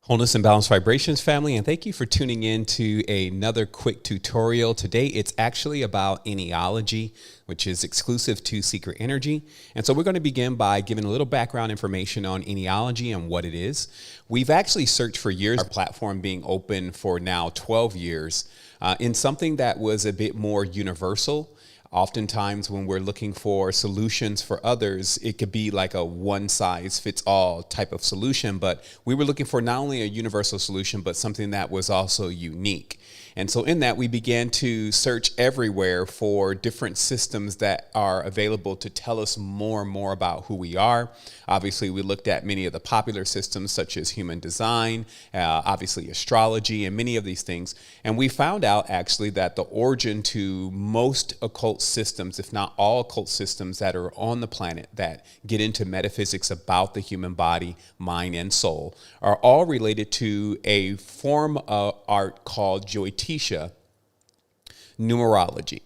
Wholeness and Balanced Vibrations family, and thank you for tuning in to another quick tutorial. Today it's actually about Ennealogy, which is exclusive to Secret Energy. And so we're going to begin by giving a little background information on Ennealogy and what it is. We've actually searched for years, our platform being open for now 12 years, in something that was a bit more universal. Oftentimes when we're looking for solutions for others, it could be like a one-size-fits-all type of solution, but we were looking for not only a universal solution, but something that was also unique. And so in that, we began to search everywhere for different systems that are available to tell us more and more about who we are. Obviously, we looked at many of the popular systems such as human design, obviously astrology, and many of these things. And we found out actually that the origin to most occult systems, if not all occult systems that are on the planet that get into metaphysics about the human body, mind, and soul, are all related to a form of art called Jyotisha numerology.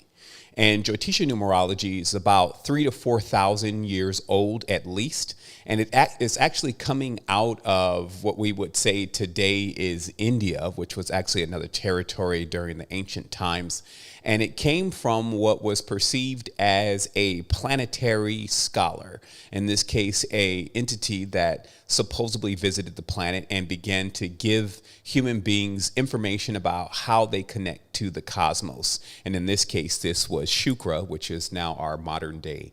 And Jyotisha numerology is about 3,000 to 4,000 years old at least. And it is actually coming out of what we would say today is India, which was actually another territory during the ancient times. And it came from what was perceived as a planetary scholar, in this case, a entity that supposedly visited the planet and began to give human beings information about how they connect to the cosmos. And in this case, this was Shukra, which is now our modern day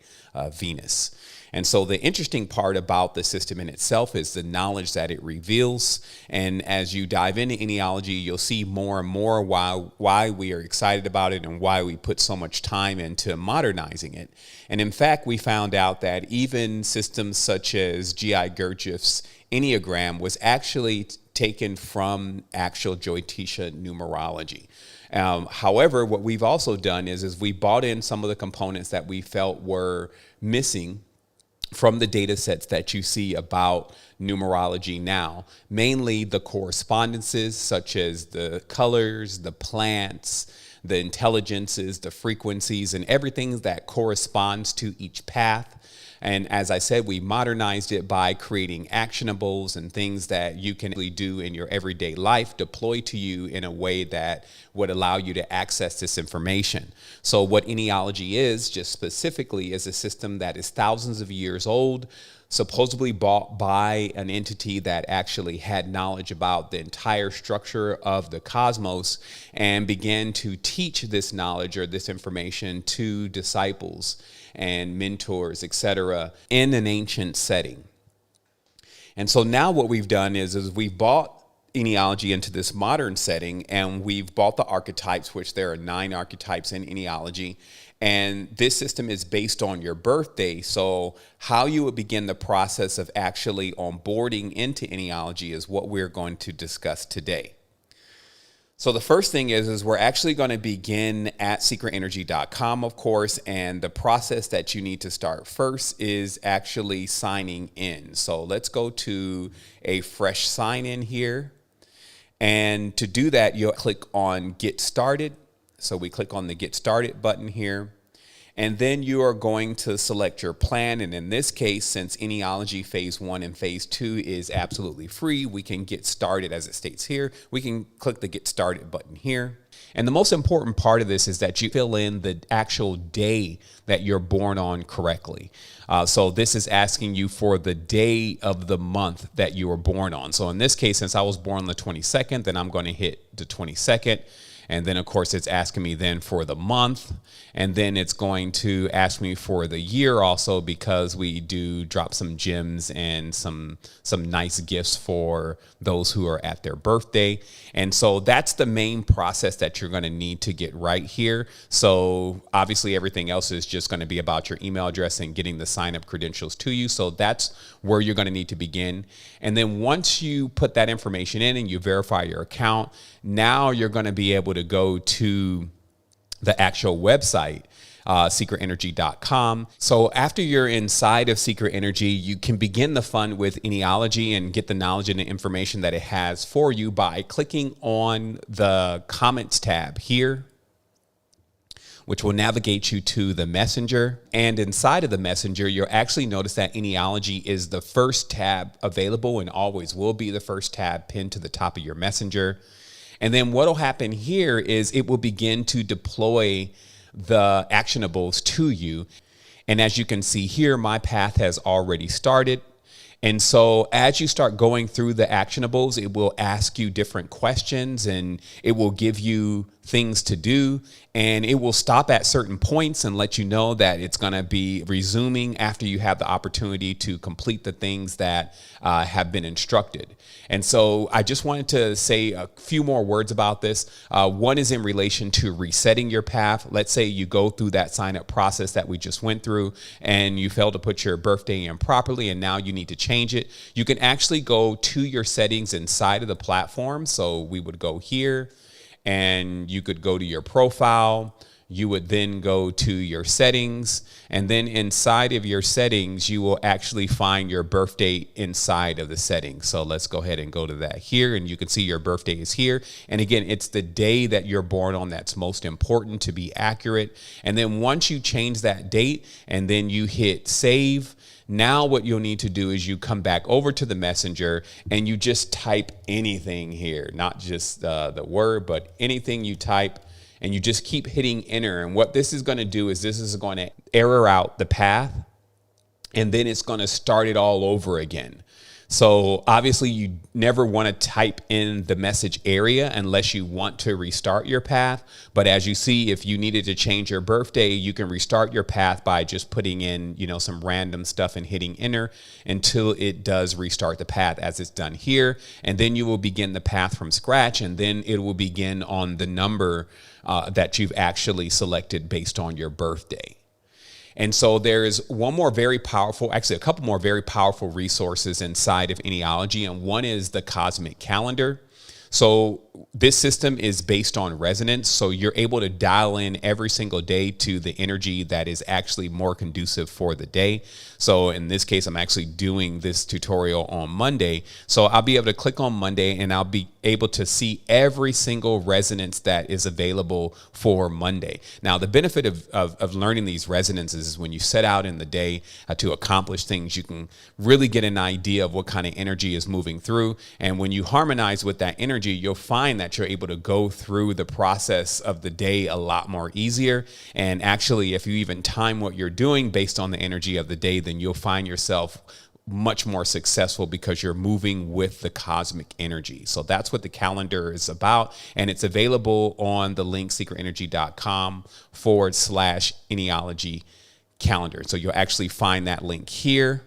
Venus. And so the interesting part about the system in itself is the knowledge that it reveals. And as you dive into Ennealogy, you'll see more and more why we are excited about it and why we put so much time into modernizing it. And in fact, we found out that even systems such as G.I. Gurdjieff's Enneagram was actually taken from actual Jyotisha numerology. However, what we've also done is we bought in some of the components that we felt were missing from the data sets that you see about numerology now, mainly the correspondences such as the colors, the plants, the intelligences, the frequencies, and everything that corresponds to each path. And as I said, we modernized it by creating actionables and things that you can do in your everyday life, deploy to you in a way that would allow you to access this information. So what Ennealogy is, just specifically, is a system that is thousands of years old, supposedly bought by an entity that actually had knowledge about the entire structure of the cosmos and began to teach this knowledge or this information to disciples and mentors, etc., in an ancient setting. And so now what we've done is we've bought Ennealogy into this modern setting, and we've bought the archetypes, which there are 9 archetypes in Ennealogy. And this system is based on your birthday. So how you would begin the process of actually onboarding into Ennealogy is what we're going to discuss today. So the first thing is we're actually going to begin at secretenergy.com, of course, and the process that you need to start first is actually signing in. So let's go to a fresh sign in here. And to do that, you'll click on Get Started. So we click on the Get Started button here. And then you are going to select your plan. And in this case, since Ennealogy Phase 1 and Phase 2 is absolutely free, we can get started as it states here. We can click the Get Started button here. And the most important part of this is that you fill in the actual day that you're born on correctly. So this is asking you for the day of the month that you were born on. So in this case, since I was born on the 22nd, then I'm going to hit the 22nd. And then, of course, it's asking me then for the month. And then it's going to ask me for the year also, because we do drop some gems and some nice gifts for those who are at their birthday. And so that's the main process that you're going to need to get right here. So obviously everything else is just going to be about your email address and getting the sign up credentials to you. So that's where you're going to need to begin. And then once you put that information in and you verify your account, now you're going to be able to go to the actual website, secretenergy.com. So after you're inside of Secret Energy, you can begin the fun with Ennealogy and get the knowledge and the information that it has for you by clicking on the comments tab here. which will navigate you to the messenger. And inside of the messenger, you'll actually notice that Ennealogy is the first tab available and always will be the first tab pinned to the top of your messenger. And then what will happen here is it will begin to deploy the actionables to you. And as you can see here, my path has already started. And so as you start going through the actionables, it will ask you different questions and it will give you things to do, and it will stop at certain points and let you know that it's going to be resuming after you have the opportunity to complete the things that have been instructed. And so I just wanted to say a few more words about this. One is in relation to resetting your path. Let's say you go through that sign up process that we just went through and you failed to put your birthday in properly and now you need to change it. You can actually go to your settings inside of the platform. So we would go here, and you could go to your profile. You would then go to your settings, and then inside of your settings, you will actually find your birthday inside of the settings. So let's go ahead and go to that here, and you can see your birthday is here. And again, it's the day that you're born on that's most important to be accurate. And then once you change that date and then you hit save, now what you'll need to do is you come back over to the messenger and you just type anything here, not just the word, but anything you type, and you just keep hitting enter. And what this is going to do is this is going to error out the path, and then it's going to start it all over again. So obviously you never want to type in the message area unless you want to restart your path. But as you see, if you needed to change your birthday, you can restart your path by just putting in, some random stuff and hitting enter until it does restart the path as it's done here. And then you will begin the path from scratch, and then it will begin on the number that you've actually selected based on your birthday. And so there's one more very powerful, actually a couple more very powerful resources inside of Ennealogy, and one is the Cosmic Calendar. So this system is based on resonance, so you're able to dial in every single day to the energy that is actually more conducive for the day. So in this case, I'm actually doing this tutorial on Monday. So I'll be able to click on Monday and I'll be able to see every single resonance that is available for Monday. Now, the benefit of learning these resonances is when you set out in the day to accomplish things, you can really get an idea of what kind of energy is moving through. And when you harmonize with that energy, you'll find that you're able to go through the process of the day a lot more easier. And actually, if you even time what you're doing based on the energy of the day, then you'll find yourself much more successful because you're moving with the cosmic energy. So that's what the calendar is about. And it's available on the link secretenergy.com/Ennealogy calendar. So you'll actually find that link here.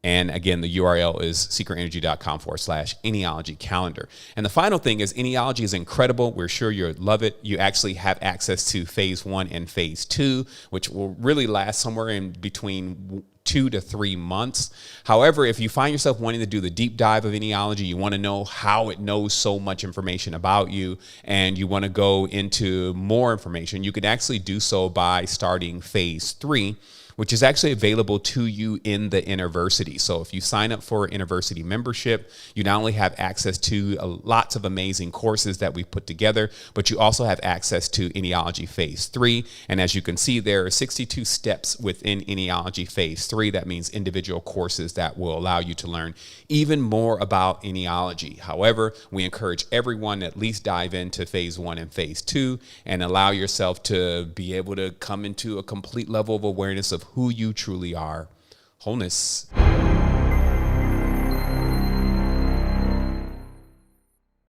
And again, the URL is secretenergy.com/Ennealogy calendar. And the final thing is Ennealogy is incredible. We're sure you'll love it. You actually have access to phase 1 and phase 2, which will really last somewhere in between 2 to 3 months. However, if you find yourself wanting to do the deep dive of Ennealogy, you want to know how it knows so much information about you, and you want to go into more information, you can actually do so by starting phase 3, which is actually available to you in the Innerversity. So if you sign up for Innerversity membership, you not only have access to lots of amazing courses that we've put together, but you also have access to Ennealogy Phase 3. And as you can see, there are 62 steps within Ennealogy Phase 3. That means individual courses that will allow you to learn even more about Ennealogy. However, we encourage everyone to at least dive into Phase 1 and Phase 2 and allow yourself to be able to come into a complete level of awareness of who you truly are. Wholeness.